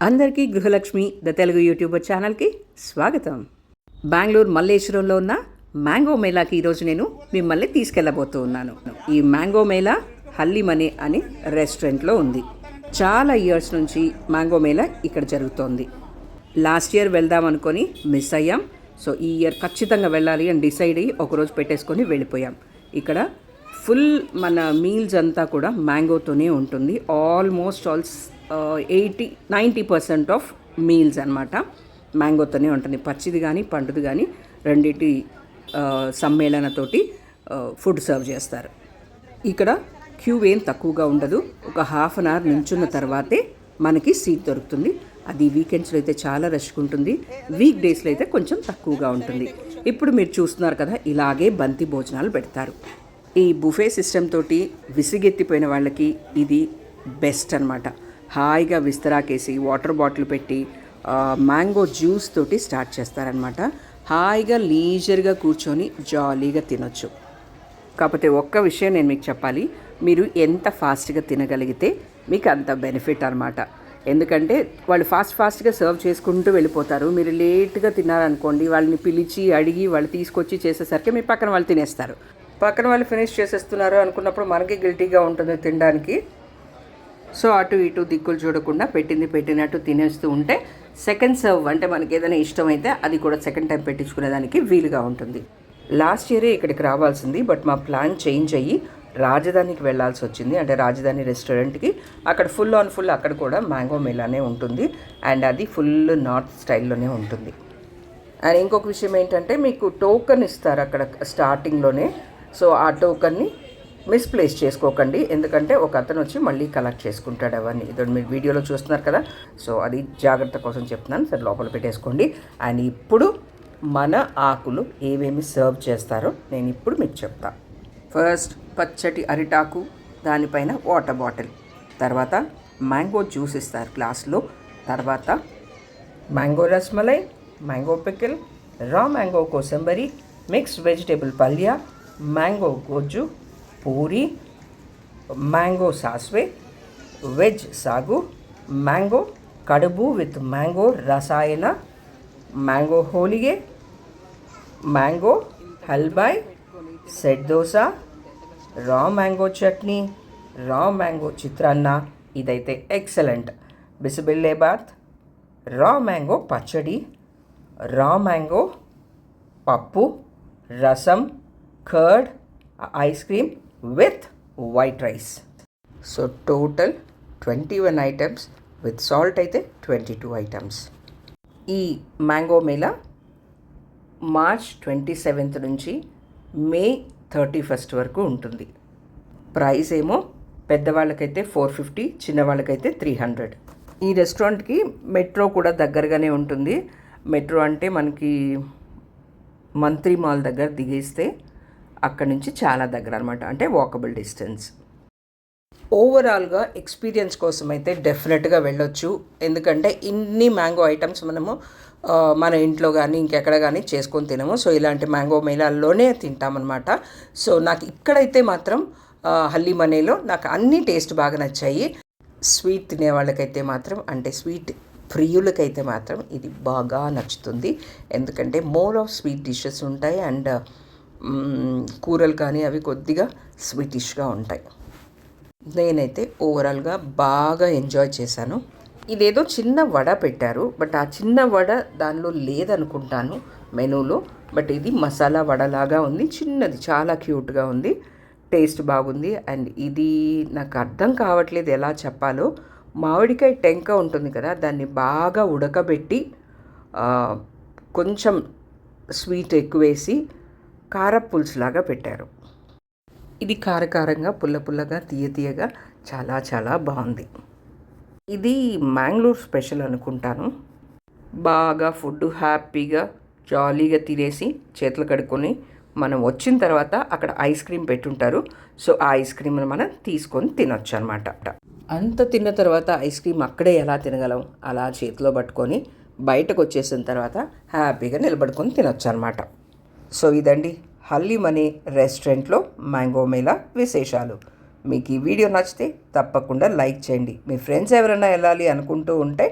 అందరికీ గృహలక్ష్మి the Telugu YouTuber ఛానల్కి స్వాగతం. బెంగళూరు మల్లేశ్వరంలో ఉన్న మ్యాంగో మేళాకి ఈరోజు నేను మిమ్మల్ని తీసుకెళ్ళబోతూ ఉన్నాను. ఈ మ్యాంగో మేళా హల్లీమనే అనే రెస్టారెంట్లో ఉంది. చాలా ఇయర్స్ నుంచి మ్యాంగో మేళా ఇక్కడ జరుగుతోంది. లాస్ట్ ఇయర్ వెళ్దాం అనుకొని మిస్ అయ్యాం. సో ఈ ఇయర్ ఖచ్చితంగా వెళ్ళాలి అని డిసైడ్ అయ్యి ఒకరోజు పెట్టేసుకొని వెళ్ళిపోయాం. ఇక్కడ ఫుల్ మన మీల్స్ అంతా కూడా మ్యాంగోతోనే ఉంటుంది. ఆల్మోస్ట్ 90% ఆఫ్ మీల్స్ అనమాట మ్యాంగోతోనే ఉంటుంది. పచ్చిది కానీ పండుది కానీ రెండింటి సమ్మేళనతోటి ఫుడ్ సర్వ్ చేస్తారు. ఇక్కడ క్యూ ఏం తక్కువగా ఉండదు. ఒక హాఫ్ అన్ అవర్ నించున్న తర్వాతే మనకి సీట్ దొరుకుతుంది. అది వీకెండ్స్లో అయితే చాలా రష్గా ఉంటుంది, వీక్ డేస్లో అయితే కొంచెం తక్కువగా ఉంటుంది. ఇప్పుడు మీరు చూస్తున్నారు కదా, ఇలాగే బంతి భోజనాలు పెడతారు. ఈ బుఫే సిస్టమ్ తోటి విసిగెత్తిపోయిన వాళ్ళకి ఇది బెస్ట్ అనమాట. హాయిగా విస్తరాకేసి వాటర్ బాటిల్ పెట్టి మ్యాంగో జ్యూస్ తోటి స్టార్ట్ చేస్తారనమాట. హాయిగా లీజర్గా కూర్చొని జాలీగా తినొచ్చు. కాకపోతే ఒక్క విషయం నేను మీకు చెప్పాలి, మీరు ఎంత ఫాస్ట్గా తినగలిగితే మీకు అంత బెనిఫిట్ అనమాట. ఎందుకంటే వాళ్ళు ఫాస్ట్గా సర్వ్ చేసుకుంటూ వెళ్ళిపోతారు. మీరు లేట్గా తిన్నారనుకోండి, వాళ్ళని పిలిచి అడిగి వాళ్ళు తీసుకొచ్చి చేసేసరికి మీ పక్కన వాళ్ళు తినేస్తారు. పక్కన వాళ్ళు ఫినిష్ చేసేస్తున్నారు అనుకున్నప్పుడు మనకి గిల్టీగా ఉంటుంది తినడానికి. సో అటు ఇటు దిక్కులు చూడకుండా పెట్టినట్టు తినేస్తూ ఉంటే సెకండ్ సర్వ్ అంటే మనకి ఏదైనా ఇష్టమైతే అది కూడా సెకండ్ టైం పెట్టించుకునేదానికి వీలుగా ఉంటుంది. లాస్ట్ ఇయరే ఇక్కడికి రావాల్సింది, బట్ మా ప్లాన్ చేంజ్ అయ్యి రాజధానికి వెళ్ళాల్సి వచ్చింది. అంటే రాజధాని రెస్టారెంట్కి. అక్కడ ఫుల్ అక్కడ కూడా మ్యాంగో మేళానే ఉంటుంది. అండ్ అది ఫుల్ నార్త్ స్టైల్లోనే ఉంటుంది. అండ్ ఇంకొక విషయం ఏంటంటే మీకు టోకెన్ ఇస్తారు అక్కడ స్టార్టింగ్లోనే. సో ఆ టోకన్ని మిస్ప్లేస్ చేసుకోకండి, ఎందుకంటే ఒక అతను వచ్చి మళ్ళీ కలెక్ట్ చేసుకుంటాడు అవన్నీ. ఇది మీరు వీడియోలో చూస్తున్నారు కదా, సో అది జాగ్రత్త కోసం చెప్తున్నాను. సరే లోపల పెట్టేసుకోండి. అండ్ ఇప్పుడు మన ఆకులు ఏమేమి సర్వ్ చేస్తారో నేను ఇప్పుడు మీకు చెప్తాను. ఫస్ట్ పచ్చటి అరిటాకు, దానిపైన వాటర్ బాటిల్, తర్వాత మ్యాంగో జ్యూస్ ఇస్తారు గ్లాస్లో, తర్వాత mango rasmalai, mango pickle, raw mango kosambari, mixed vegetable palya, mango gojju, puri, mango saasive, veg saagu, mango kadubu with mango rasayana, mango holige, mango halbai, set dosa, raw mango chutney, raw mango చిత్రాన్న, ఇదైతే ఎక్సలెంట్, బిసిబెల్లేబాత్, రా మ్యాంగో పచ్చడి, రా మ్యాంగో పప్పు, రసం, curd, ice cream with white rice. So total 21 items, with salt అయితే 22 items. ఈ mango Mela March 27 నుంచి మే 31 వరకు ఉంటుంది. Price ఏమో పెద్దవాళ్ళకైతే 450, చిన్నవాళ్ళకైతే 300. ఈ రెస్టారెంట్కి మెట్రో కూడా దగ్గరగానే ఉంటుంది. మెట్రో అంటే మనకి మంత్రి మాల్ దగ్గర దిగేస్తే అక్కడి నుంచి చాలా దగ్గర అనమాట, అంటే వాకబుల్ డిస్టెన్స్. ఓవరాల్గా ఎక్స్పీరియన్స్ కోసం అయితే డెఫినెట్గా వెళ్ళొచ్చు. ఎందుకంటే ఇన్ని మ్యాంగో ఐటమ్స్ మనము మన ఇంట్లో కానీ ఇంకెక్కడ కానీ చేసుకొని తినము. సో ఇలాంటి మ్యాంగో మేళాల్లోనే తింటామన్నమాట. సో నాకు ఇక్కడైతే మాత్రం హల్లీమనేలో నాకు అన్ని టేస్ట్ బాగా నచ్చాయి. స్వీట్ తినే వాళ్ళకైతే మాత్రం, అంటే స్వీట్ ప్రియులకైతే మాత్రం ఇది బాగా నచ్చుతుంది. ఎందుకంటే మోర్ ఆఫ్ స్వీట్ డిషెస్ ఉంటాయి అండ్ కూరలు కానీ అవి కొద్దిగా స్వీటిష్గా ఉంటాయి. నేనైతే ఓవరాల్గా బాగా ఎంజాయ్ చేశాను. ఇదేదో చిన్న వడ పెట్టారు, బట్ ఆ చిన్న వడ దానిలో లేదనుకుంటాను మెనూలో. బట్ ఇది మసాలా వడలాగా ఉంది, చిన్నది, చాలా క్యూట్గా ఉంది, టేస్ట్ బాగుంది. అండ్ ఇది నాకు అర్థం కావట్లేదు ఎలా చెప్పాలో. మామిడికాయ టెంక ఉంటుంది కదా, దాన్ని బాగా ఉడకబెట్టి కొంచెం స్వీట్ ఎక్కువేసి కారపులుసులాగా పెట్టారు. ఇది కారకారంగా పుల్లగా తీయగా చాలా చాలా బాగుంది. ఇది మ్యాంగ్లూర్ స్పెషల్ అనుకుంటాను. బాగా ఫుడ్ హ్యాపీగా జాలీగా తినేసి చేతులు కడుక్కొని మనం వచ్చిన తర్వాత అక్కడ ఐస్ క్రీమ్ పెట్టుంటారు. సో ఆ ఐస్ క్రీమ్ని మనం తీసుకొని తినొచ్చు అనమాట. అంత తిన్న తర్వాత ఐస్ క్రీమ్ అక్కడే ఎలా తినగలం, అలా చేతిలో పట్టుకొని బయటకు వచ్చేసిన తర్వాత హ్యాపీగా నిలబడుకొని తినొచ్చు అనమాట. సో ఇదండి హల్లీమనే రెస్టారెంట్లో మ్యాంగో మేళా విశేషాలు. మీకు ఈ వీడియో నచ్చితే తప్పకుండా లైక్ చేయండి. మీ ఫ్రెండ్స్ ఎవరైనా వెళ్ళాలి అనుకుంటూ ఉంటే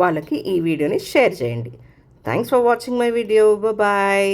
వాళ్ళకి ఈ వీడియోని షేర్ చేయండి. Thanks for watching my video. Bye.